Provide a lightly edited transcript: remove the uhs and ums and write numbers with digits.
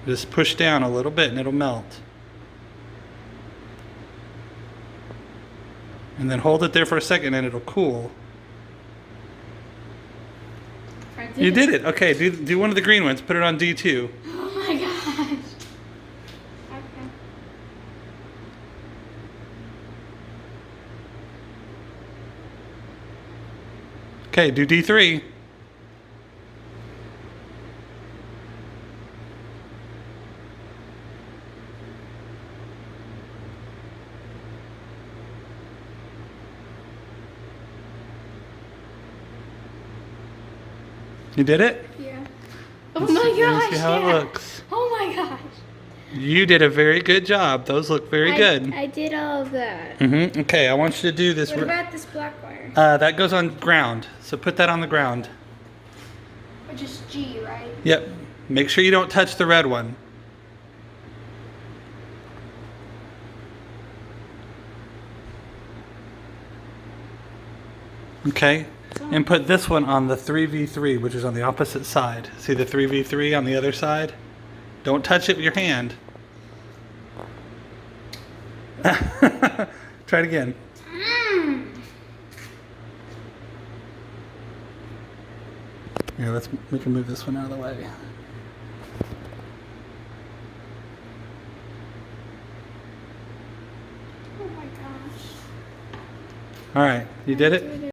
Just push down a little bit and it'll melt. And then hold it there for a second and it'll cool. You did it. Okay, do one of the green ones. Put it on D2. Oh my gosh. Okay, do D3. You did it? Yeah. Oh Let's my see, let me gosh. see how yeah. it looks. Oh my gosh. You did a very good job. Those look very good. I did all of that. Okay, I want you to do this. What about this black wire? That goes on ground. So put that on the ground. Which is G, right? Yep. Make sure you don't touch the red one. Okay. And put this one on the 3v3, which is on the opposite side. See the 3v3 on the other side? Don't touch it with your hand. Try it again. Here, we can move this one out of the way. Oh my gosh. All right, you did it?